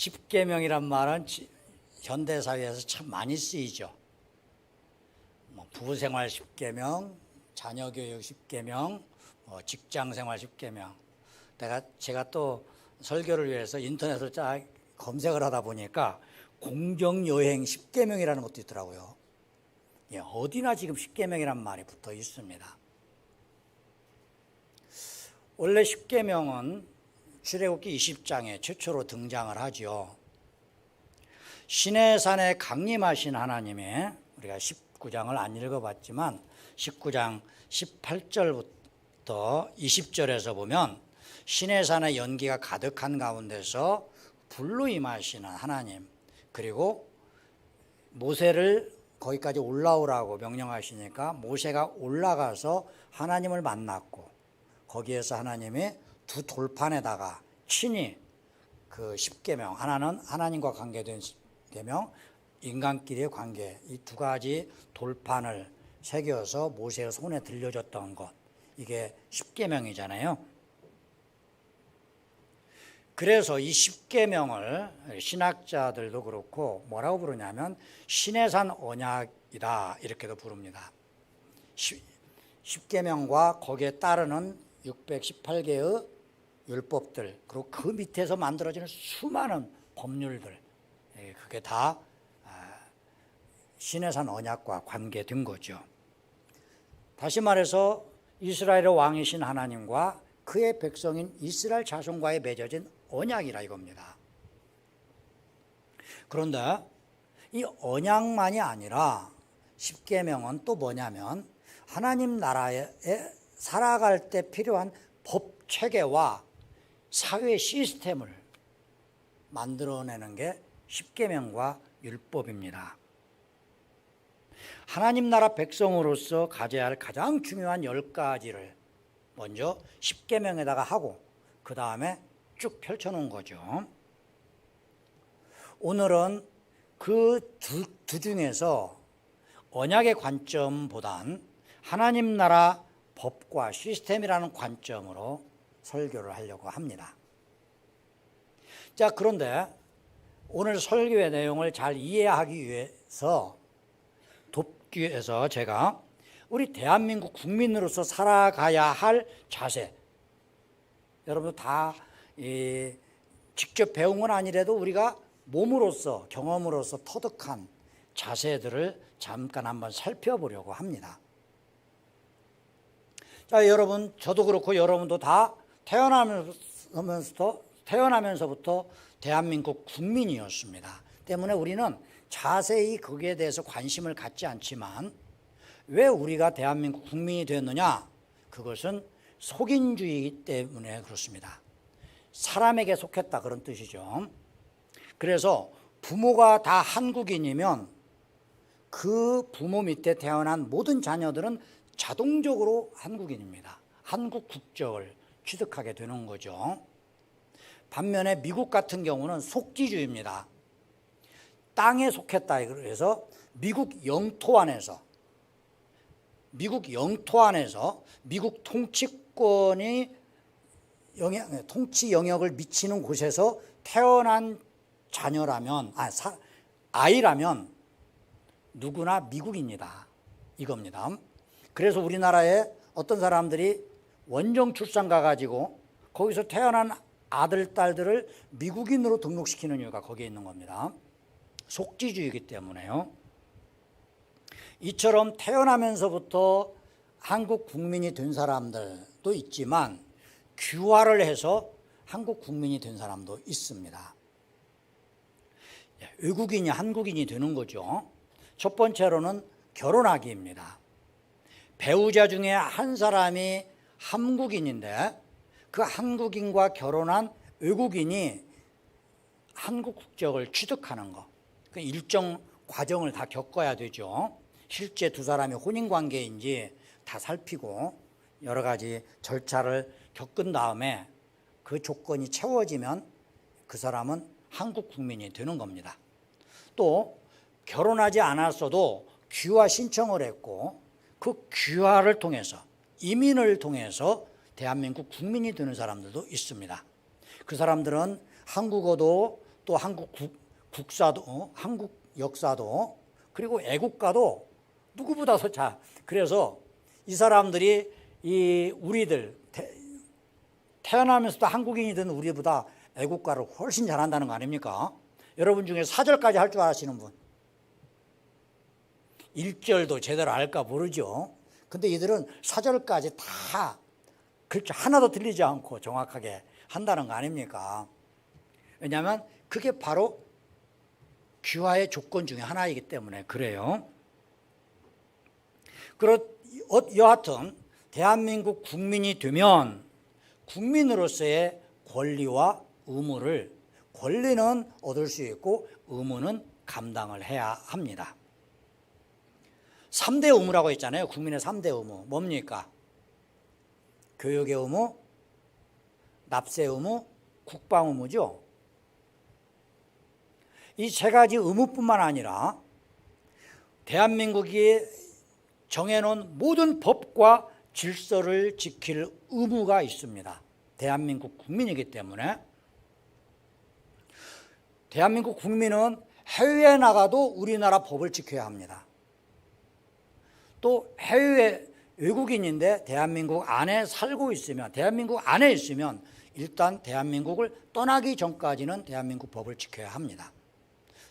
십계명이란 말은 현대 사회에서 참 많이 쓰이죠. 부부생활 십계명, 자녀교육 십계명, 직장생활 십계명. 제가 또 설교를 위해서 인터넷을 쫙 검색을 하다 보니까 공정여행 십계명이라는 것도 있더라고요. 어디나 지금 십계명이란 말이 붙어 있습니다. 원래 십계명은 출애굽기 20장에 최초로 등장을 하죠. 시내산에 강림하신 하나님이, 우리가 19장을 안 읽어봤지만 19장 18절부터 20절에서 보면 시내산의 연기가 가득한 가운데서 불로 임하시는 하나님, 그리고 모세를 거기까지 올라오라고 명령하시니까 모세가 올라가서 하나님을 만났고, 거기에서 하나님이 두 돌판에다가 친히 그 십계명, 하나는 하나님과 관계된 십계명, 인간끼리의 관계, 이 두 가지 돌판을 새겨서 모세의 손에 들려줬던 것, 이게 십계명이잖아요. 그래서 이 십계명을 신학자들도 그렇고 뭐라고 부르냐면 시내산 언약이다, 이렇게도 부릅니다. 십계명과 거기에 따르는 618개의 율법들, 그리고 그 밑에서 만들어지는 수많은 법률들, 그게 다 시내산 언약과 관계된 거죠. 다시 말해서 이스라엘의 왕이신 하나님과 그의 백성인 이스라엘 자손과의 맺어진 언약이라 이겁니다. 그런데 이 언약만이 아니라 십계명은 또 뭐냐면 하나님 나라에 살아갈 때 필요한 법 체계와 사회 시스템을 만들어내는 게 십계명과 율법입니다. 하나님 나라 백성으로서 가져야 할 가장 중요한 10가지를 먼저 십계명에다가 하고 그 다음에 쭉 펼쳐놓은 거죠. 오늘은 그 두 중에서 언약의 관점보단 하나님 나라 법과 시스템이라는 관점으로 설교를 하려고 합니다. 자, 그런데 오늘 설교의 내용을 잘 이해하기 위해서 돕기 위해서 제가 우리 대한민국 국민으로서 살아가야 할 자세, 여러분도 다 직접 배운 건 아니라도 우리가 몸으로서 경험으로서 터득한 자세들을 잠깐 한번 살펴보려고 합니다. 자, 여러분, 저도 그렇고 여러분도 다 태어나면서부터 대한민국 국민이었습니다. 때문에 우리는 자세히 거기에 대해서 관심을 갖지 않지만 왜 우리가 대한민국 국민이 되었느냐? 그것은 속인주의 때문에 그렇습니다. 사람에게 속했다, 그런 뜻이죠. 그래서 부모가 다 한국인이면 그 부모 밑에 태어난 모든 자녀들은 자동적으로 한국인입니다. 한국 국적을 취득하게 되는 거죠. 반면에 미국 같은 경우는 속지주의입니다. 땅에 속했다, 그래서 미국 영토 안에서 미국 통치권이 통치 영역을 미치는 곳에서 태어난 자녀라면, 아이라면 누구나 미국인이다, 이겁니다. 그래서 우리나라에 어떤 사람들이 원정 출산 가가지고 거기서 태어난 아들, 딸들을 미국인으로 등록시키는 이유가 거기에 있는 겁니다. 속지주의이기 때문에요. 이처럼 태어나면서부터 한국 국민이 된 사람들도 있지만 귀화를 해서 한국 국민이 된 사람도 있습니다. 외국인이 한국인이 되는 거죠. 첫 번째로는 결혼하기입니다. 배우자 중에 한 사람이 한국인인데 그 한국인과 결혼한 외국인이 한국 국적을 취득하는 거, 그 일정 과정을 다 겪어야 되죠. 실제 두 사람이 혼인관계인지 다 살피고 여러 가지 절차를 겪은 다음에 그 조건이 채워지면 그 사람은 한국 국민이 되는 겁니다. 또 결혼하지 않았어도 귀화 신청을 했고 그 귀화를 통해서, 이민을 통해서 대한민국 국민이 되는 사람들도 있습니다. 그 사람들은 한국어도 또 한국 국사도, 한국 역사도, 그리고 애국가도 누구보다도 잘. 그래서 이 사람들이 우리들 태어나면서도 한국인이 된 우리보다 애국가를 훨씬 잘한다는 거 아닙니까? 여러분 중에 사절까지 할 줄 아시는 분? 1절도 제대로 알까 모르죠. 근데 이들은 사절까지 다 글자 하나도 틀리지 않고 정확하게 한다는 거 아닙니까? 왜냐하면 그게 바로 귀화의 조건 중에 하나이기 때문에 그래요. 여하튼 대한민국 국민이 되면 국민으로서의 권리와 의무를, 권리는 얻을 수 있고 의무는 감당을 해야 합니다. 3대 의무라고 했잖아요. 국민의 3대 의무. 뭡니까? 교육의 의무, 납세 의무, 국방 의무죠. 이 세 가지 의무뿐만 아니라 대한민국이 정해놓은 모든 법과 질서를 지킬 의무가 있습니다. 대한민국 국민이기 때문에. 대한민국 국민은 해외에 나가도 우리나라 법을 지켜야 합니다. 또 해외 외국인인데 대한민국 안에 살고 있으면, 대한민국 안에 있으면 일단 대한민국을 떠나기 전까지는 대한민국 법을 지켜야 합니다.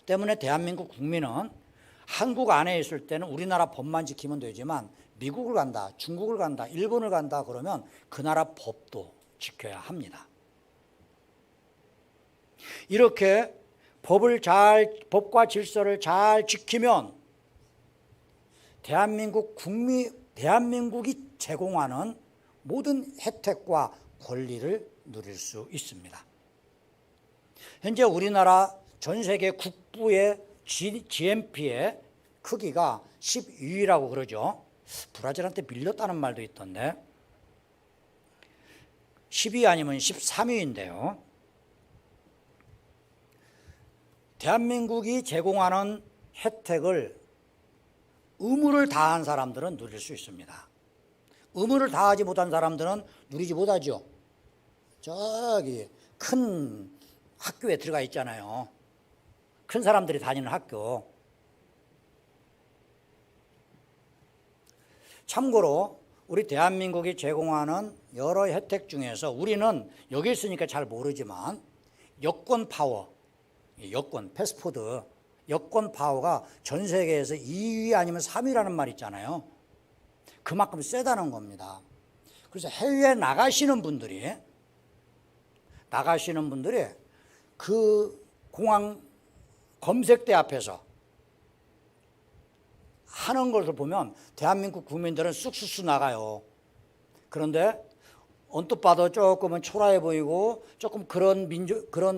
때문에 대한민국 국민은 한국 안에 있을 때는 우리나라 법만 지키면 되지만 미국을 간다, 중국을 간다, 일본을 간다 그러면 그 나라 법도 지켜야 합니다. 이렇게 법과 질서를 잘 지키면 대한민국이 제공하는 모든 혜택과 권리를 누릴 수 있습니다. 현재 우리나라 전 세계 국부의 GNP의 크기가 12위라고 그러죠. 브라질한테 밀렸다는 말도 있던데 10위 아니면 13위인데요. 대한민국이 제공하는 혜택을 의무를 다한 사람들은 누릴 수 있습니다. 의무를 다하지 못한 사람들은 누리지 못하죠. 저기 큰 학교에 들어가 있잖아요. 큰 사람들이 다니는 학교. 참고로 우리 대한민국이 제공하는 여러 혜택 중에서 우리는 여기 있으니까 잘 모르지만 여권 파워, 여권, 패스포드, 여권 파워가 전 세계에서 2위 아니면 3위라는 말 있잖아요. 그만큼 세다는 겁니다. 그래서 해외에 나가시는 분들이 그 공항 검색대 앞에서 하는 것을 보면 대한민국 국민들은 쑥쑥쑥 나가요. 그런데 언뜻 봐도 조금은 초라해 보이고 조금 그런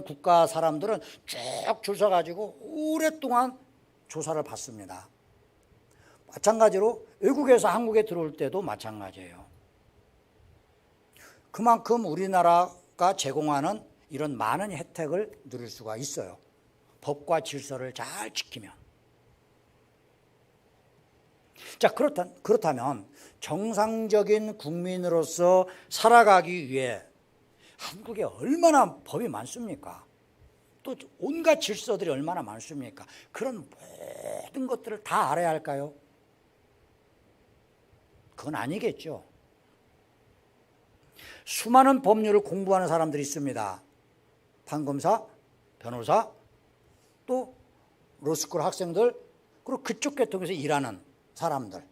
국가 사람들은 쭉 줄 서가지고 오랫동안 조사를 받습니다. 마찬가지로 외국에서 한국에 들어올 때도 마찬가지예요. 그만큼 우리나라가 제공하는 이런 많은 혜택을 누릴 수가 있어요. 법과 질서를 잘 지키면. 자, 그렇다면 정상적인 국민으로서 살아가기 위해 한국에 얼마나 법이 많습니까? 또 온갖 질서들이 얼마나 많습니까? 그런 모든 것들을 다 알아야 할까요? 그건 아니겠죠. 수많은 법률을 공부하는 사람들이 있습니다. 판검사, 변호사, 또 로스쿨 학생들, 그리고 그쪽 계통에서 일하는 사람들.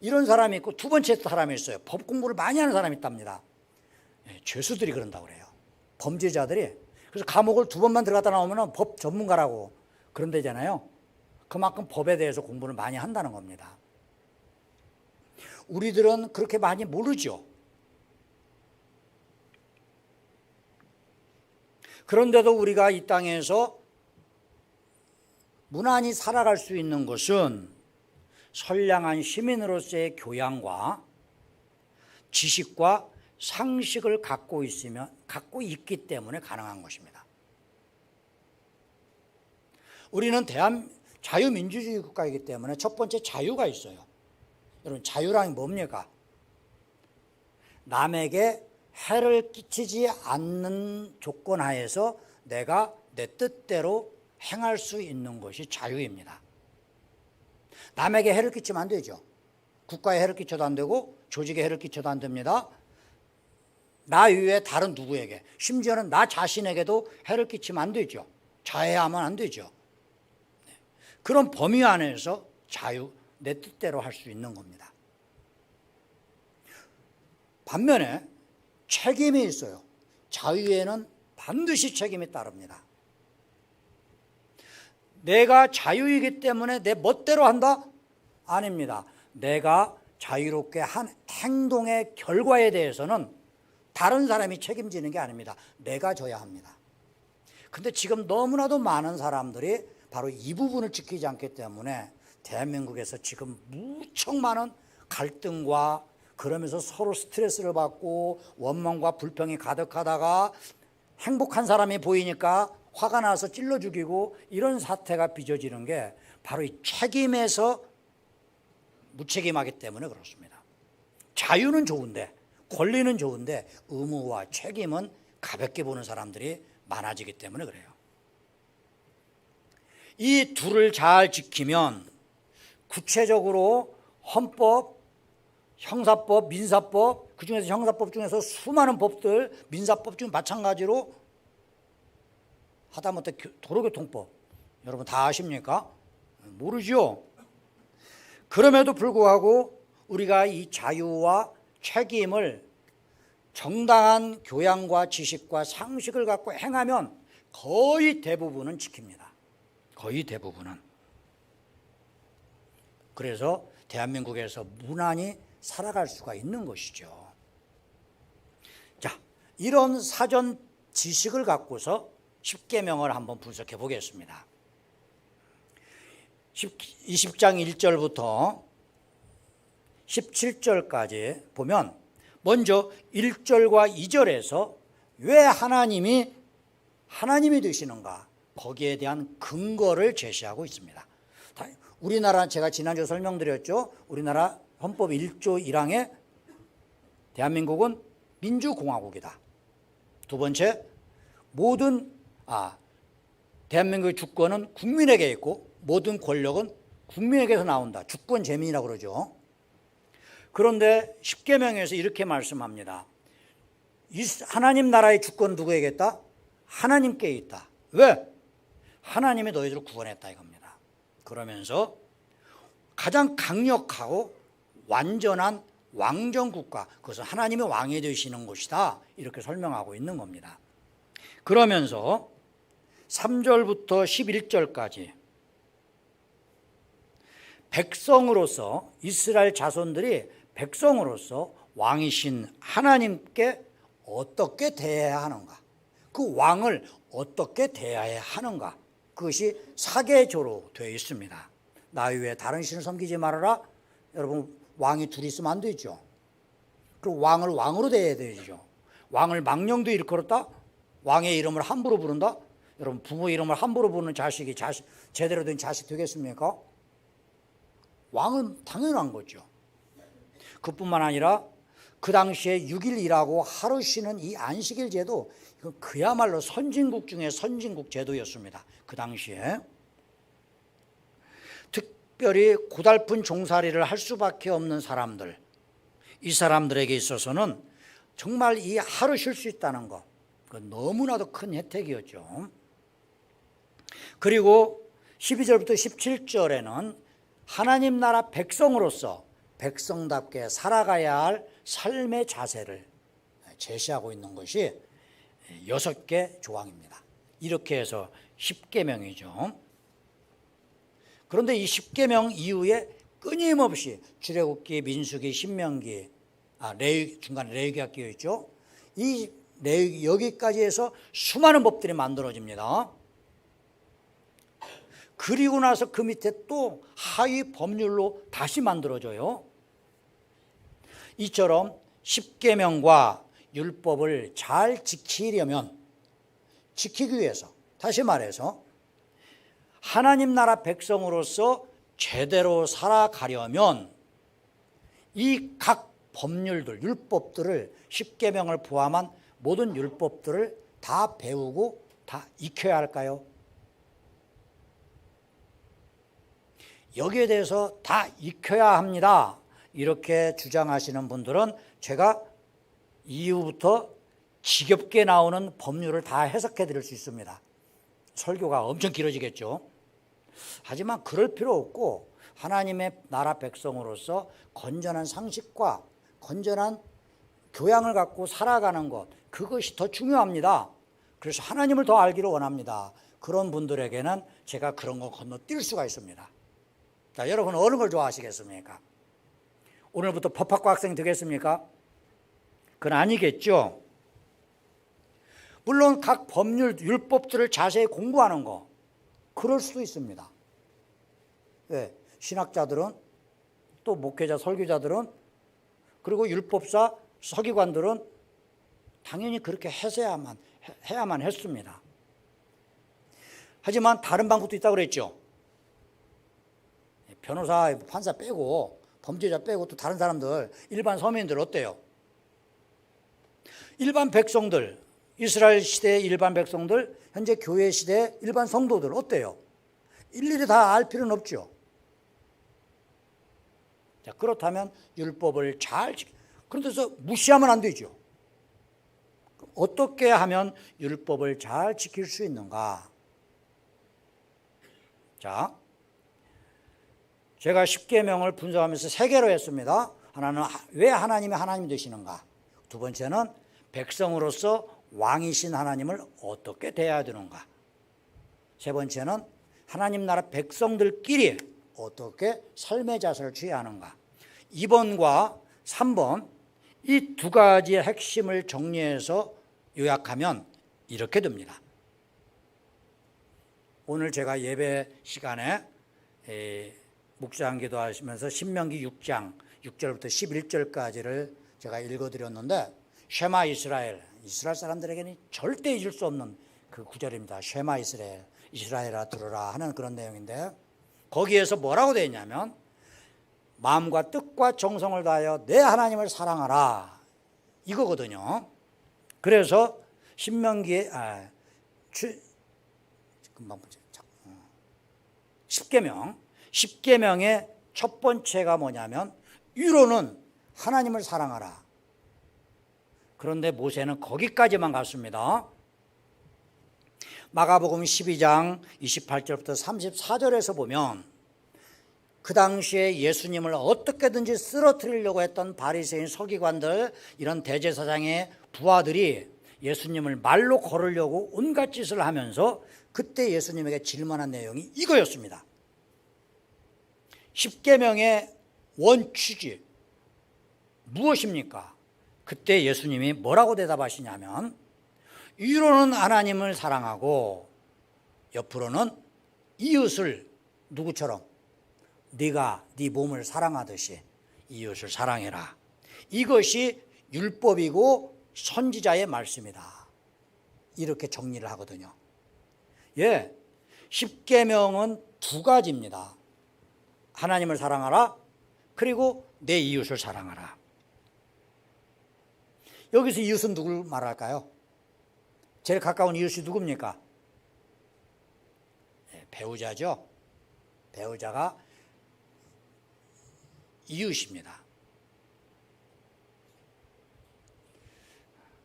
이런 사람이 있고 두 번째 사람이 있어요. 법 공부를 많이 하는 사람이 있답니다. 죄수들이 그런다고 그래요. 범죄자들이. 그래서 감옥을 2번만 들어갔다 나오면 법 전문가라고 그런다잖아요. 그만큼 법에 대해서 공부를 많이 한다는 겁니다. 우리들은 그렇게 많이 모르죠. 그런데도 우리가 이 땅에서 무난히 살아갈 수 있는 것은 선량한 시민으로서의 교양과 지식과 상식을 갖고 있기 때문에 가능한 것입니다. 우리는 자유민주주의 국가이기 때문에 첫 번째 자유가 있어요. 여러분, 자유란 뭡니까? 남에게 해를 끼치지 않는 조건 하에서 내가 내 뜻대로 행할 수 있는 것이 자유입니다. 남에게 해를 끼치면 안 되죠. 국가에 해를 끼쳐도 안 되고 조직에 해를 끼쳐도 안 됩니다. 나 이외에 다른 누구에게, 심지어는 나 자신에게도 해를 끼치면 안 되죠. 자해하면 안 되죠. 그런 범위 안에서 자유, 내 뜻대로 할 수 있는 겁니다. 반면에 책임이 있어요. 자유에는 반드시 책임이 따릅니다. 내가 자유이기 때문에 내 멋대로 한다? 아닙니다. 내가 자유롭게 한 행동의 결과에 대해서는 다른 사람이 책임지는 게 아닙니다. 내가 져야 합니다. 근데 지금 너무나도 많은 사람들이 바로 이 부분을 지키지 않기 때문에 대한민국에서 지금 무척 많은 갈등과 그러면서 서로 스트레스를 받고 원망과 불평이 가득하다가 행복한 사람이 보이니까 화가 나서 찔러 죽이고 이런 사태가 빚어지는 게 바로 이 책임에서 무책임하기 때문에 그렇습니다. 자유는 좋은데, 권리는 좋은데 의무와 책임은 가볍게 보는 사람들이 많아지기 때문에 그래요. 이 둘을 잘 지키면 구체적으로 헌법, 형사법, 민사법, 그중에서 형사법 중에서 수많은 법들, 민사법 중 마찬가지로 하다못해 도로교통법, 여러분 다 아십니까? 모르죠? 그럼에도 불구하고 우리가 이 자유와 책임을 정당한 교양과 지식과 상식을 갖고 행하면 거의 대부분은 지킵니다. 거의 대부분은. 그래서 대한민국에서 무난히 살아갈 수가 있는 것이죠. 자, 이런 사전 지식을 갖고서 십계명을 한번 분석해 보겠습니다. 20장 1절부터 17절까지 보면 먼저 1절과 2절에서 왜 하나님이 되시는가, 거기에 대한 근거를 제시하고 있습니다. 우리나라, 제가 지난주에 설명드렸죠. 우리나라 헌법 1조 1항에 대한민국은 민주공화국이다. 두 번째, 대한민국의 주권은 국민에게 있고 모든 권력은 국민에게서 나온다. 주권재민이라고 그러죠. 그런데 십계명에서 이렇게 말씀합니다. 하나님 나라의 주권은 누구에게 있다? 하나님께 있다. 왜? 하나님이 너희들을 구원했다 이겁니다. 그러면서 가장 강력하고 완전한 왕정국가, 그것은 하나님이 왕이 되시는 것이다, 이렇게 설명하고 있는 겁니다. 그러면서 3절부터 11절까지 백성으로서, 이스라엘 자손들이 백성으로서 왕이신 하나님께 어떻게 대해야 하는가, 그 왕을 어떻게 대해야 하는가, 그것이 사계조로 되어 있습니다. 나 외에 다른 신을 섬기지 말아라. 여러분, 왕이 둘이 있으면 안 되죠. 그리고 왕을 왕으로 대해야 되죠. 왕을 망령도 일컬었다. 왕의 이름을 함부로 부른다. 여러분, 부모 이름을 함부로 부르는 자식이 제대로 된 자식 되겠습니까? 왕은 당연한 거죠. 그뿐만 아니라 그 당시에 6일 일하고 하루 쉬는 이 안식일 제도, 이건 그야말로 선진국 중에 선진국 제도였습니다. 그 당시에. 특별히 고달픈 종살이를 할 수밖에 없는 사람들, 이 사람들에게 있어서는 정말 이 하루 쉴 수 있다는 것, 그건 너무나도 큰 혜택이었죠. 그리고 12절부터 17절에는 하나님 나라 백성으로서 백성답게 살아가야 할 삶의 자세를 제시하고 있는 것이 6개 조항입니다. 이렇게 해서 10계명이죠. 그런데 이 10계명 이후에 끊임없이 출애굽기, 민수기, 신명기, 중간에 레위기가 끼어 있죠. 이 레위기 여기까지 해서 수많은 법들이 만들어집니다. 그리고 나서 그 밑에 또 하위 법률로 다시 만들어져요. 이처럼 10계명과 율법을 잘 지키려면, 지키기 위해서, 다시 말해서 하나님 나라 백성으로서 제대로 살아가려면 이 각 법률들, 율법들을, 10계명을 포함한 모든 율법들을 다 배우고 다 익혀야 할까요? 여기에 대해서 다 익혀야 합니다. 이렇게 주장하시는 분들은 제가 이후부터 지겹게 나오는 법률을 다 해석해 드릴 수 있습니다. 설교가 엄청 길어지겠죠. 하지만 그럴 필요 없고 하나님의 나라 백성으로서 건전한 상식과 건전한 교양을 갖고 살아가는 것, 그것이 더 중요합니다. 그래서 하나님을 더 알기를 원합니다. 그런 분들에게는 제가 그런 거 건너뛸 수가 있습니다. 자, 여러분 어느 걸 좋아하시겠습니까? 오늘부터 법학과 학생 되겠습니까? 그건 아니겠죠. 물론 각 법률, 율법들을 자세히 공부하는 거, 그럴 수도 있습니다. 왜? 신학자들은, 또 목회자, 설교자들은, 그리고 율법사, 서기관들은 당연히 그렇게 해야만 했습니다. 하지만 다른 방법도 있다고 그랬죠. 변호사, 판사 빼고, 범죄자 빼고 또 다른 사람들, 일반 서민들 어때요? 일반 백성들, 이스라엘 시대의 일반 백성들, 현재 교회 시대의 일반 성도들 어때요? 일일이 다 알 필요는 없죠. 자, 그렇다면 율법을 그런데서 무시하면 안 되죠. 어떻게 하면 율법을 잘 지킬 수 있는가? 자, 제가 십계명을 분석하면서 세 개로 했습니다. 하나는 왜 하나님이 하나님 되시는가? 두 번째는 백성으로서 왕이신 하나님을 어떻게 대해야 되는가? 세 번째는 하나님 나라 백성들끼리 어떻게 삶의 자세를 취해야 하는가? 2번과 3번 이 두 가지의 핵심을 정리해서 요약하면 이렇게 됩니다. 오늘 제가 예배 시간에 묵상 기도하시면서 신명기 6장 6절부터 11절까지를 제가 읽어드렸는데 쉐마 이스라엘 사람들에게는 절대 잊을 수 없는 그 구절입니다. 쉐마 이스라엘아 들으라 하는 그런 내용인데 거기에서 뭐라고 되어 있냐면 마음과 뜻과 정성을 다하여 내 하나님을 사랑하라 이거거든요. 그래서 신명기에 십계명의 첫 번째가 뭐냐면 위로는 하나님을 사랑하라. 그런데 모세는 거기까지만 갔습니다. 마가복음 12장 28절부터 34절에서 보면 그 당시에 예수님을 어떻게든지 쓰러뜨리려고 했던 바리새인 서기관들, 이런 대제사장의 부하들이 예수님을 말로 걸으려고 온갖 짓을 하면서 그때 예수님에게 질문한 내용이 이거였습니다. 십계명의 원취지 무엇입니까? 그때 예수님이 뭐라고 대답하시냐면 위로는 하나님을 사랑하고 옆으로는 이웃을 누구처럼? 네가 네 몸을 사랑하듯이 이웃을 사랑해라. 이것이 율법이고 선지자의 말씀이다. 이렇게 정리를 하거든요. 예, 십계명은 두 가지입니다. 하나님을 사랑하라. 그리고 내 이웃을 사랑하라. 여기서 이웃은 누굴 말할까요? 제일 가까운 이웃이 누굽니까? 네, 배우자죠. 배우자가 이웃입니다.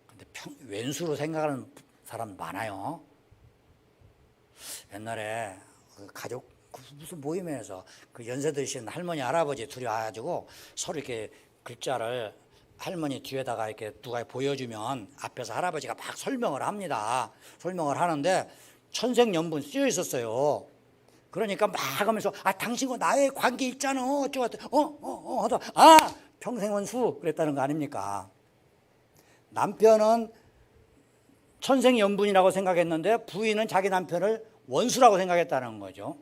근데 왼수로 생각하는 사람 많아요. 옛날에 가족 무슨 모임에서 그 연세 드신 할머니 할아버지 둘이 와가지고 서로 이렇게 글자를 할머니 뒤에다가 이렇게 누가 보여주면 앞에서 할아버지가 막 설명을 합니다. 설명을 하는데 천생연분 쓰여 있었어요. 그러니까 막 하면서 당신과 나의 관계 있잖아. 어쩌고 하다 평생원수 그랬다는 거 아닙니까? 남편은 천생연분이라고 생각했는데 부인은 자기 남편을 원수라고 생각했다는 거죠.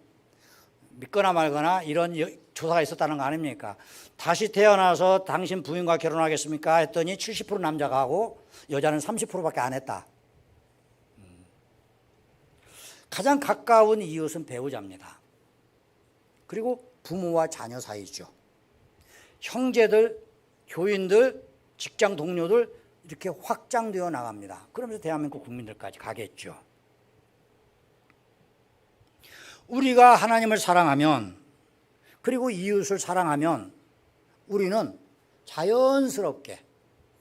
믿거나 말거나 이런 조사가 있었다는 거 아닙니까? 다시 태어나서 당신 부인과 결혼하겠습니까? 했더니 70% 남자가 하고 여자는 30%밖에 안 했다. 가장 가까운 이웃은 배우자입니다. 그리고 부모와 자녀 사이죠. 형제들, 교인들, 직장 동료들 이렇게 확장되어 나갑니다. 그러면서 대한민국 국민들까지 가겠죠. 우리가 하나님을 사랑하면, 그리고 이웃을 사랑하면 우리는 자연스럽게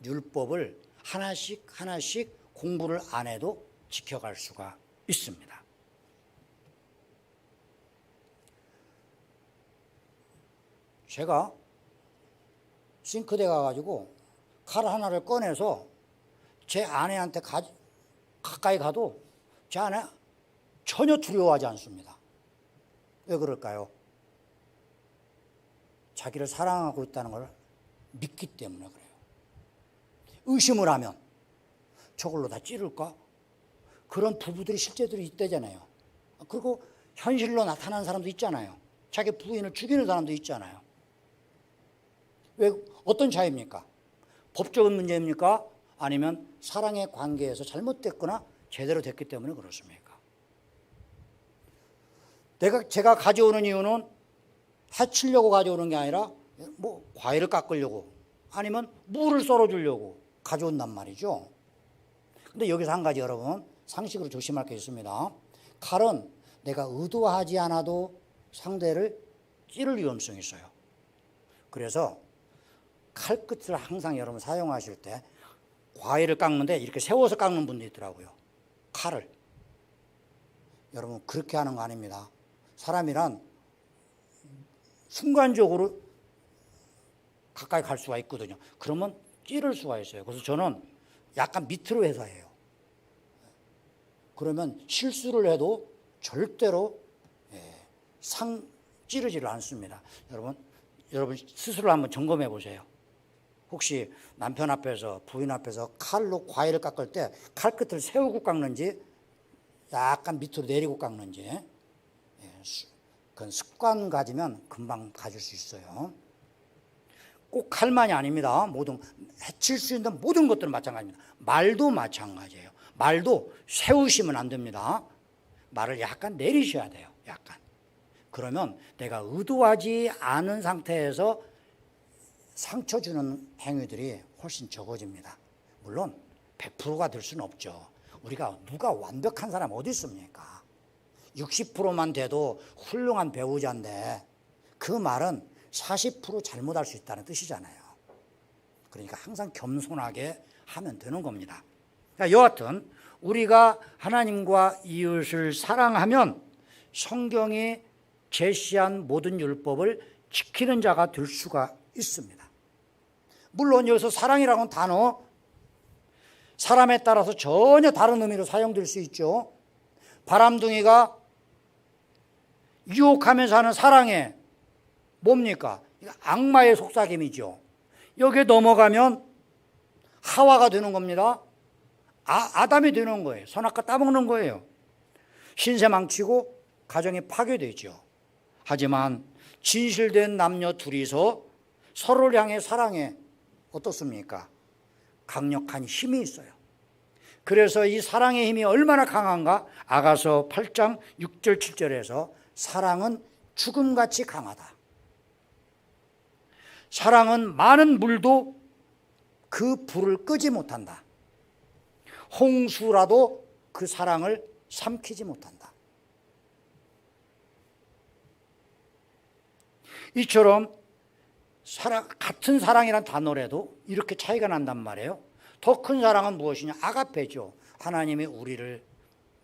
율법을 하나씩 하나씩 공부를 안 해도 지켜갈 수가 있습니다. 제가 싱크대 가가지고 칼 하나를 꺼내서 제 아내한테 가까이 가도 제 아내 전혀 두려워하지 않습니다. 왜 그럴까요? 자기를 사랑하고 있다는 걸 믿기 때문에 그래요. 의심을 하면 저걸로 다 찌를까? 그런 부부들이 실제로 있대잖아요. 그리고 현실로 나타나는 사람도 있잖아요. 자기 부인을 죽이는 사람도 있잖아요. 왜, 어떤 차이입니까? 법적인 문제입니까? 아니면 사랑의 관계에서 잘못됐거나 제대로 됐기 때문에 그렇습니까? 제가 가져오는 이유는 해치려고 가져오는 게 아니라 뭐 과일을 깎으려고 아니면 무를 썰어주려고 가져온단 말이죠. 근데 여기서 한 가지 여러분 상식으로 조심할 게 있습니다. 칼은 내가 의도하지 않아도 상대를 찌를 위험성이 있어요. 그래서 칼끝을 항상 여러분 사용하실 때 과일을 깎는데 이렇게 세워서 깎는 분도 있더라고요. 칼을. 여러분 그렇게 하는 거 아닙니다. 사람이란 순간적으로 가까이 갈 수가 있거든요. 그러면 찌를 수가 있어요. 그래서 저는 약간 밑으로 해서 해요. 그러면 실수를 해도 절대로 찌르지를 않습니다. 여러분 스스로 한번 점검해 보세요. 혹시 남편 앞에서 부인 앞에서 칼로 과일을 깎을 때 칼끝을 세우고 깎는지 약간 밑으로 내리고 깎는지 그건 습관 가지면 금방 가질 수 있어요. 꼭 칼만이 아닙니다. 모든 해칠 수 있는 모든 것들은 마찬가지입니다. 말도 마찬가지예요. 말도 세우시면 안 됩니다. 말을 약간 내리셔야 돼요. 약간. 그러면 내가 의도하지 않은 상태에서 상처 주는 행위들이 훨씬 적어집니다. 물론 100%가 될 수는 없죠. 우리가 누가 완벽한 사람 어디 있습니까? 60%만 돼도 훌륭한 배우자인데 그 말은 40% 잘못할 수 있다는 뜻이잖아요. 그러니까 항상 겸손하게 하면 되는 겁니다. 그러니까 여하튼 우리가 하나님과 이웃을 사랑하면 성경이 제시한 모든 율법을 지키는 자가 될 수가 있습니다. 물론 여기서 사랑이라는 단어 사람에 따라서 전혀 다른 의미로 사용될 수 있죠. 바람둥이가 유혹하면서 하는 사랑에 뭡니까? 악마의 속삭임이죠. 여기에 넘어가면 하와가 되는 겁니다. 아담이 되는 거예요. 선악과 따먹는 거예요. 신세 망치고 가정이 파괴되죠. 하지만 진실된 남녀 둘이서 서로를 향해 사랑에 어떻습니까? 강력한 힘이 있어요. 그래서 이 사랑의 힘이 얼마나 강한가? 아가서 8장 6절 7절에서 사랑은 죽음같이 강하다. 사랑은 많은 물도 그 불을 끄지 못한다. 홍수라도 그 사랑을 삼키지 못한다. 이처럼 같은 사랑이란 단어라도 이렇게 차이가 난단 말이에요. 더 큰 사랑은 무엇이냐? 아가페죠. 하나님이 우리를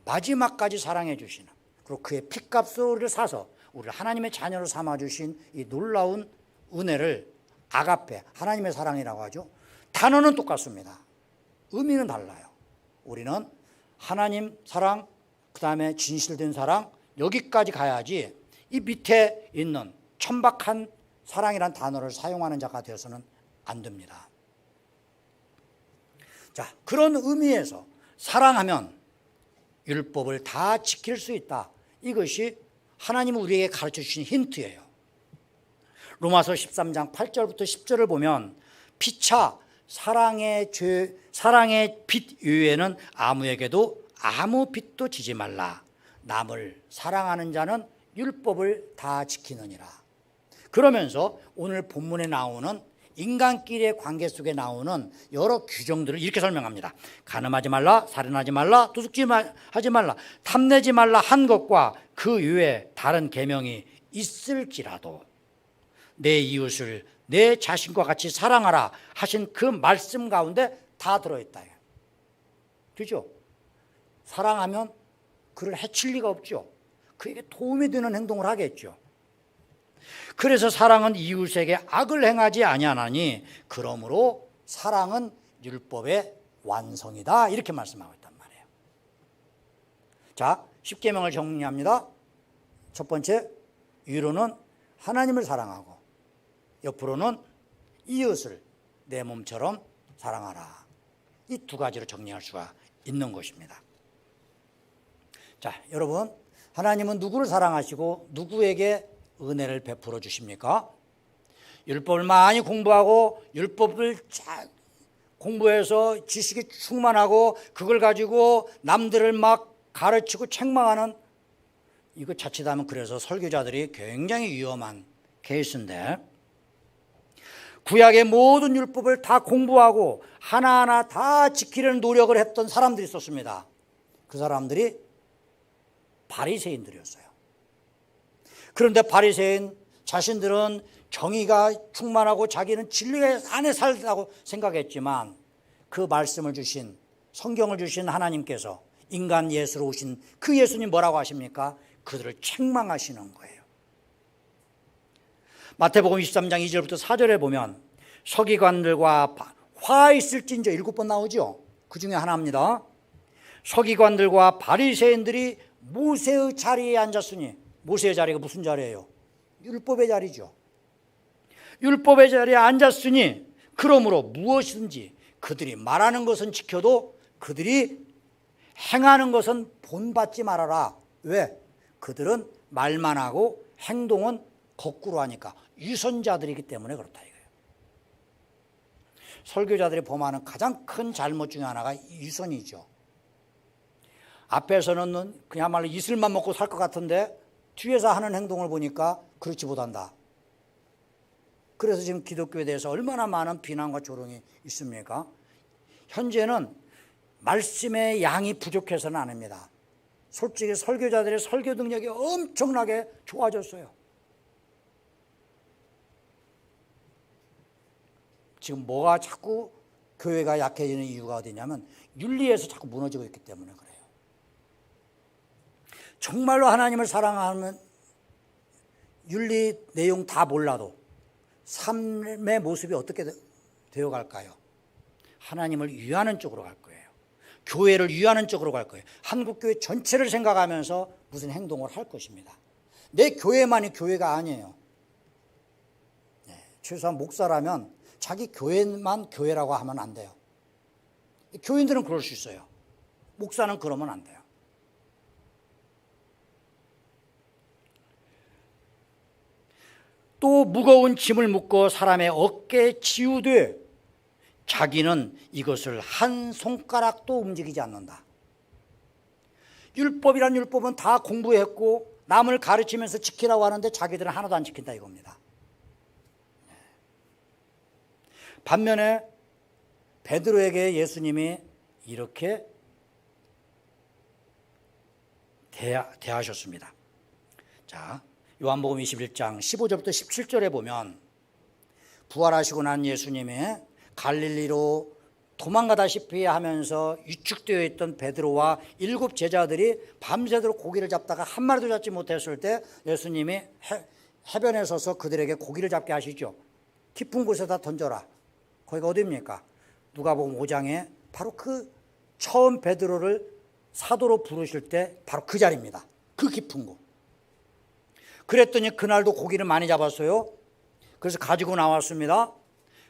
마지막까지 사랑해 주시는, 그리고 그의 피값으로 우리를 사서 우리를 하나님의 자녀로 삼아 주신 이 놀라운 은혜를 아가페, 하나님의 사랑이라고 하죠. 단어는 똑같습니다. 의미는 달라요. 우리는 하나님 사랑, 그 다음에 진실된 사랑, 여기까지 가야지 이 밑에 있는 천박한 사랑이란 단어를 사용하는 자가 되어서는 안 됩니다. 자, 그런 의미에서 사랑하면 율법을 다 지킬 수 있다. 이것이 하나님은 우리에게 가르쳐 주신 힌트예요. 로마서 13장 8절부터 10절을 보면 피차 사랑의 빚 이외에는 아무에게도 아무 빚도 지지 말라. 남을 사랑하는 자는 율법을 다 지키느니라. 그러면서 오늘 본문에 나오는 인간끼리의 관계 속에 나오는 여러 규정들을 이렇게 설명합니다. 간음하지 말라, 살인하지 말라, 도둑질하지 말라, 탐내지 말라 한 것과 그 외에 다른 계명이 있을지라도 내 이웃을 내 자신과 같이 사랑하라 하신 그 말씀 가운데 다 들어있다. 그죠? 사랑하면 그를 해칠 리가 없죠. 그에게 도움이 되는 행동을 하겠죠. 그래서 사랑은 이웃에게 악을 행하지 아니하나니 그러므로 사랑은 율법의 완성이다. 이렇게 말씀하고 있단 말이에요. 자, 10계명을 정리합니다. 첫 번째, 위로는 하나님을 사랑하고 옆으로는 이웃을 내 몸처럼 사랑하라. 이 두 가지로 정리할 수가 있는 것입니다. 자, 여러분, 하나님은 누구를 사랑하시고 누구에게 은혜를 베풀어 주십니까? 율법을 많이 공부하고 율법을 잘 공부해서 지식이 충만하고 그걸 가지고 남들을 막 가르치고 책망하는, 이거 자칫하면 그래서 설교자들이 굉장히 위험한 케이스인데, 구약의 모든 율법을 다 공부하고 하나하나 다 지키려는 노력을 했던 사람들이 있었습니다. 그 사람들이 바리새인들이었어요. 그런데 바리새인 자신들은 정의가 충만하고 자기는 진리 안에 살다고 생각했지만 그 말씀을 주신, 성경을 주신 하나님께서 인간 예수로 오신 그 예수님 뭐라고 하십니까? 그들을 책망하시는 거예요. 마태복음 23장 2절부터 4절에 보면 서기관들과 화 있을진저 7번 나오죠. 그 중에 하나입니다. 서기관들과 바리새인들이 모세의 자리에 앉았으니, 모세의 자리가 무슨 자리예요? 율법의 자리죠. 율법의 자리에 앉았으니 그러므로 무엇이든지 그들이 말하는 것은 지켜도 그들이 행하는 것은 본받지 말아라. 왜? 그들은 말만 하고 행동은 거꾸로 하니까. 유선자들이기 때문에 그렇다 이거예요. 설교자들이 범하는 가장 큰 잘못 중에 하나가 유선이죠. 앞에서는 그야말로 이슬만 먹고 살 것 같은데 뒤에서 하는 행동을 보니까 그렇지 못한다. 그래서 지금 기독교에 대해서 얼마나 많은 비난과 조롱이 있습니까? 현재는 말씀의 양이 부족해서는 아닙니다. 솔직히 설교자들의 설교 능력이 엄청나게 좋아졌어요. 지금 뭐가 자꾸 교회가 약해지는 이유가 어디냐면 윤리에서 자꾸 무너지고 있기 때문에 그래요. 정말로 하나님을 사랑하면 윤리 내용 다 몰라도 삶의 모습이 어떻게 되어갈까요? 하나님을 위하는 쪽으로 갈 거예요. 교회를 위하는 쪽으로 갈 거예요. 한국교회 전체를 생각하면서 무슨 행동을 할 것입니다. 내 교회만이 교회가 아니에요. 최소한 목사라면 자기 교회만 교회라고 하면 안 돼요. 교인들은 그럴 수 있어요. 목사는 그러면 안 돼요. 또 무거운 짐을 묶고 사람의 어깨에 지우되 자기는 이것을 한 손가락도 움직이지 않는다. 율법이란 율법은 다 공부했고 남을 가르치면서 지키라고 하는데 자기들은 하나도 안 지킨다 이겁니다. 반면에 베드로에게 예수님이 이렇게 대하셨습니다. 자, 요한복음 21장 15절부터 17절에 보면 부활하시고 난 예수님이 갈릴리로 도망가다시피 하면서 위축되어 있던 베드로와 7 제자들이 밤새도록 고기를 잡다가 한 마리도 잡지 못했을 때 예수님이 해변에 서서 그들에게 고기를 잡게 하시죠. 깊은 곳에다 던져라. 거기가 어디입니까? 누가복음 5장에 바로 그 처음 베드로를 사도로 부르실 때 바로 그 자리입니다. 그 깊은 곳. 그랬더니 그날도 고기를 많이 잡았어요. 그래서 가지고 나왔습니다.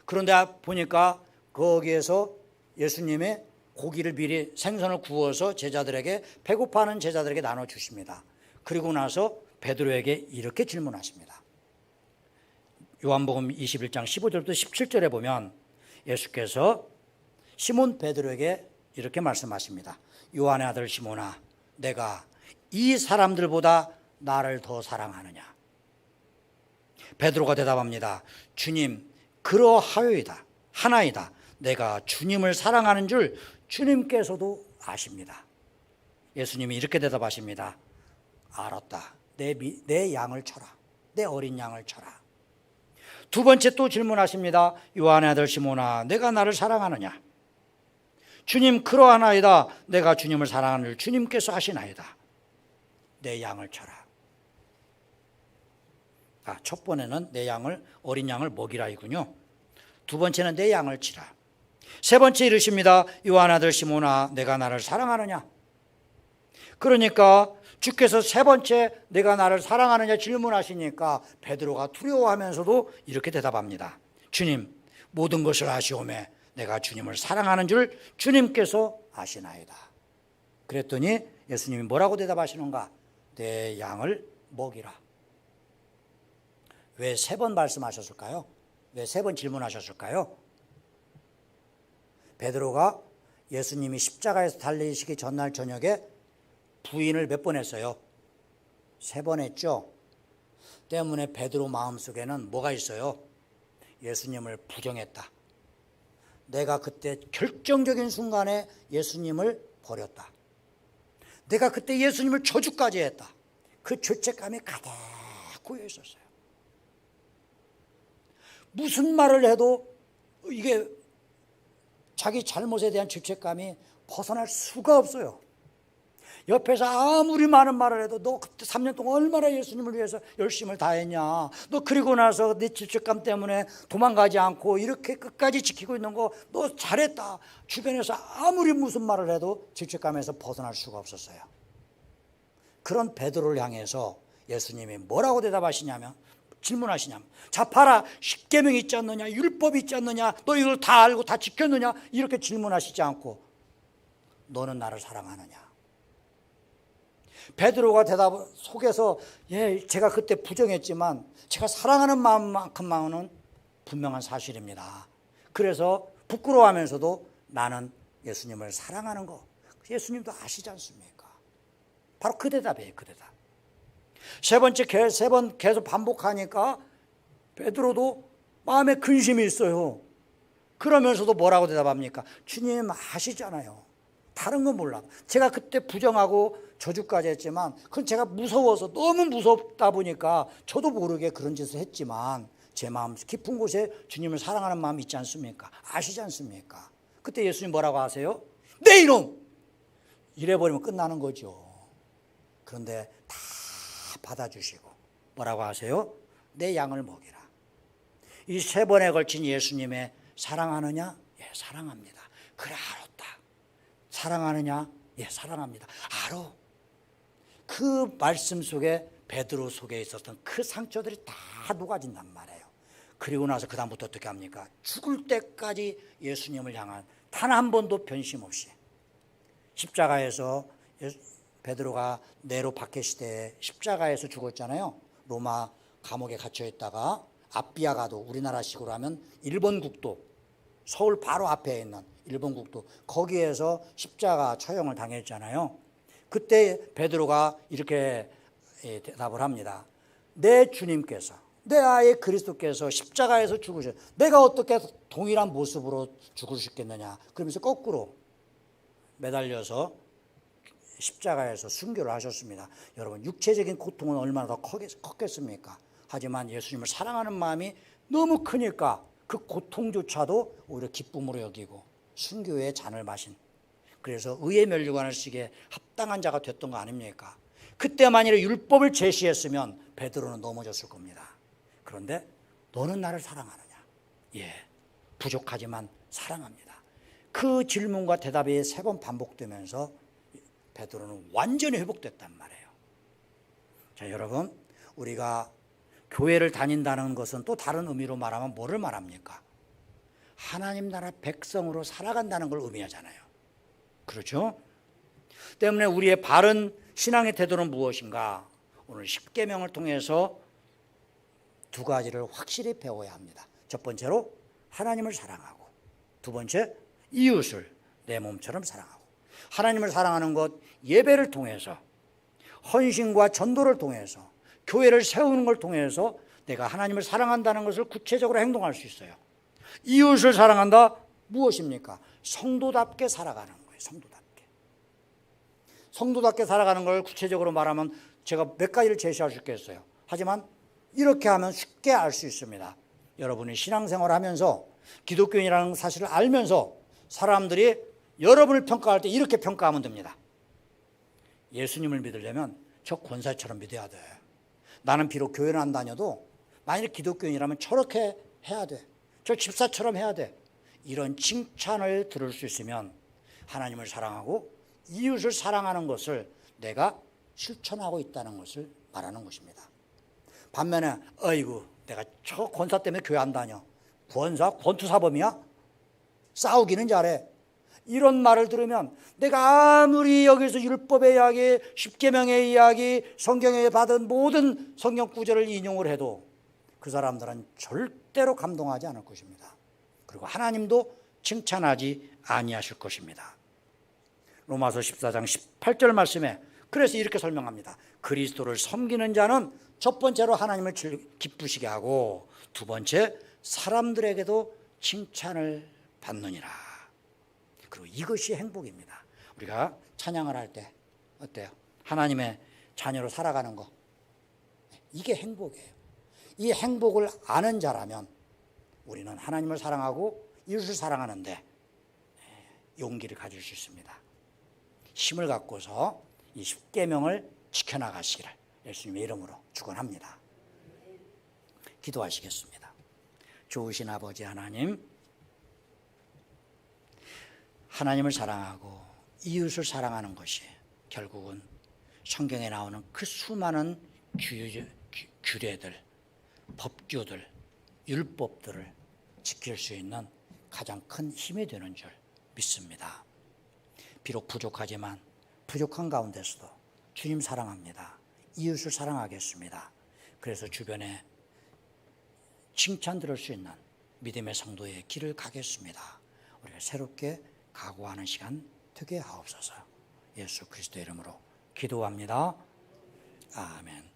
그런데 보니까 거기에서 예수님이 고기를 미리 생선을 구워서 제자들에게, 배고파하는 제자들에게 나눠주십니다. 그리고 나서 베드로에게 이렇게 질문하십니다. 요한복음 21장 15절부터 17절에 보면 예수께서 시몬 베드로에게 이렇게 말씀하십니다. 요한의 아들 시몬아, 내가 이 사람들보다 나를 더 사랑하느냐? 베드로가 대답합니다. 주님, 그러하여이다. 하나이다. 내가 주님을 사랑하는 줄 주님께서도 아십니다. 예수님이 이렇게 대답하십니다. 알았다. 내 양을 쳐라. 내 어린 양을 쳐라. 두 번째 또 질문하십니다. 요한의 아들 시몬아, 내가 나를 사랑하느냐? 주님, 그러하나이다. 내가 주님을 사랑하는 줄 주님께서 하시나이다. 내 양을 쳐라. 첫 번에는 내 양을, 어린 양을 먹이라 이군요. 두 번째는 내 양을 치라. 세 번째 이르십니다. 요한의 아들 시몬아, 내가 나를 사랑하느냐? 그러니까 주께서 세 번째 내가 나를 사랑하느냐 질문하시니까 베드로가 두려워하면서도 이렇게 대답합니다. 주님, 모든 것을 아시오매 내가 주님을 사랑하는 줄 주님께서 아시나이다. 그랬더니 예수님이 뭐라고 대답하시는가? 내 양을 먹이라. 왜 세 번 말씀하셨을까요? 왜 세 번 질문하셨을까요? 베드로가 예수님이 십자가에서 달리시기 전날 저녁에 부인을 몇 번 했어요? 세 번 했죠. 때문에 베드로 마음속에는 뭐가 있어요? 예수님을 부정했다. 내가 그때 결정적인 순간에 예수님을 버렸다. 내가 그때 예수님을 저주까지 했다. 그 죄책감이 가득 고여 있었어요. 무슨 말을 해도 이게 자기 잘못에 대한 죄책감이 벗어날 수가 없어요. 옆에서 아무리 많은 말을 해도 너 그때 3년 동안 얼마나 예수님을 위해서 열심을 다했냐. 너 그리고 나서 네 죄책감 때문에 도망가지 않고 이렇게 끝까지 지키고 있는 거 너 잘했다. 주변에서 아무리 무슨 말을 해도 죄책감에서 벗어날 수가 없었어요. 그런 베드로를 향해서 예수님이 뭐라고 대답하시냐면, 질문하시냐면, 자 봐라, 십계명이 있지 않느냐, 율법이 있지 않느냐, 너 이걸 다 알고 다 지켰느냐, 이렇게 질문하시지 않고 너는 나를 사랑하느냐. 베드로가 대답 속에서 제가 그때 부정했지만 제가 사랑하는 마음만큼만은 분명한 사실입니다. 그래서 부끄러워하면서도 나는 예수님을 사랑하는 거 예수님도 아시지 않습니까? 바로 그 대답이에요. 그 대답. 세 번 계속 반복하니까 베드로도 마음에 근심이 있어요. 그러면서도 뭐라고 대답합니까? 주님 아시잖아요. 다른 건 몰라. 제가 그때 부정하고 저주까지 했지만 그건 제가 무서워서, 너무 무섭다 보니까 저도 모르게 그런 짓을 했지만 제 마음 깊은 곳에 주님을 사랑하는 마음이 있지 않습니까? 아시지 않습니까? 그때 예수님 뭐라고 하세요? 내 이놈! 이래버리면 끝나는 거죠. 그런데 다 받아주시고 뭐라고 하세요? 내 양을 먹이라. 이 세 번에 걸친 예수님의 사랑하느냐? 예, 사랑합니다. 그래, 알았다. 사랑하느냐? 예, 사랑합니다. 알아. 그 말씀 속에 베드로 속에 있었던 그 상처들이 다 녹아진단 말이에요. 그리고 나서 그 다음부터 어떻게 합니까? 죽을 때까지 예수님을 향한 단 한 번도 변심 없이 십자가에서, 베드로가 네로 박해 시대에 십자가에서 죽었잖아요. 로마 감옥에 갇혀 있다가 아비아가도, 우리나라식으로 하면 일본 국도, 서울 바로 앞에 있는 일본 국도, 거기에서 십자가 처형을 당했잖아요. 그때 베드로가 이렇게 대답을 합니다. 내 주님께서, 내 아예 그리스도께서 십자가에서 죽으셨, 내가 어떻게 동일한 모습으로 죽을 수 있겠느냐. 그러면서 거꾸로 매달려서 십자가에서 순교를 하셨습니다. 여러분, 육체적인 고통은 얼마나 더 컸겠습니까? 하지만 예수님을 사랑하는 마음이 너무 크니까 그 고통조차도 오히려 기쁨으로 여기고 순교의 잔을 마신, 그래서 의의 면류관을 쓰기에 합당한 자가 됐던 거 아닙니까? 그때 만일에 율법을 제시했으면 베드로는 넘어졌을 겁니다. 그런데 너는 나를 사랑하느냐? 예, 부족하지만 사랑합니다. 그 질문과 대답이 세 번 반복되면서 베드로는 완전히 회복됐단 말이에요. 자, 여러분, 우리가 교회를 다닌다는 것은 또 다른 의미로 말하면 뭐를 말합니까? 하나님 나라 백성으로 살아간다는 걸 의미하잖아요. 그렇죠? 때문에 우리의 바른 신앙의 태도는 무엇인가? 오늘 십계명을 통해서 두 가지를 확실히 배워야 합니다. 첫 번째로 하나님을 사랑하고, 두 번째 이웃을 내 몸처럼 사랑하고. 하나님을 사랑하는 것, 예배를 통해서, 헌신과 전도를 통해서, 교회를 세우는 걸 통해서 내가 하나님을 사랑한다는 것을 구체적으로 행동할 수 있어요. 이웃을 사랑한다? 무엇입니까? 성도답게 살아가는 거예요. 성도답게 살아가는 걸 구체적으로 말하면 제가 몇 가지를 제시할 수 있겠어요. 하지만 이렇게 하면 쉽게 알 수 있습니다. 여러분이 신앙생활을 하면서 기독교인이라는 사실을 알면서 사람들이 여러분을 평가할 때 이렇게 평가하면 됩니다. 예수님을 믿으려면 저 권사처럼 믿어야 돼. 나는 비록 교회는 안 다녀도 만일 기독교인이라면 저렇게 해야 돼. 저 집사처럼 해야 돼. 이런 칭찬을 들을 수 있으면 하나님을 사랑하고 이웃을 사랑하는 것을 내가 실천하고 있다는 것을 말하는 것입니다. 반면에 어이구 내가 저 권사 때문에 교회 안 다녀. 권사? 권투사범이야? 싸우기는 잘해. 이런 말을 들으면 내가 아무리 여기서 율법의 이야기, 십계명의 이야기, 성경에 받은 모든 성경 구절을 인용을 해도 그 사람들은 절대로 감동하지 않을 것입니다. 그리고 하나님도 칭찬하지 아니하실 것입니다. 로마서 14장 18절 말씀에 그래서 이렇게 설명합니다. 그리스도를 섬기는 자는 첫 번째로 하나님을 기쁘시게 하고 두 번째 사람들에게도 칭찬을 받느니라. 그리고 이것이 행복입니다. 우리가 찬양을 할 때 어때요? 하나님의 자녀로 살아가는 거, 이게 행복이에요. 이 행복을 아는 자라면 우리는 하나님을 사랑하고 이웃을 사랑하는데 용기를 가질 수 있습니다. 힘을 갖고서 이 십계명을 지켜나가시기를 예수님의 이름으로 축원합니다. 기도하시겠습니다. 좋으신 아버지 하나님, 하나님을 사랑하고 이웃을 사랑하는 것이 결국은 성경에 나오는 그 수많은 규례들, 법규들, 율법들을 지킬 수 있는 가장 큰 힘이 되는 줄 믿습니다. 비록 부족하지만 부족한 가운데서도 주님 사랑합니다. 이웃을 사랑하겠습니다. 그래서 주변에 칭찬 들을 수 있는 믿음의 성도의 길을 가겠습니다. 우리가 새롭게 각오하는 시간 되게 하옵소서. 예수 그리스도의 이름으로 기도합니다. 아멘.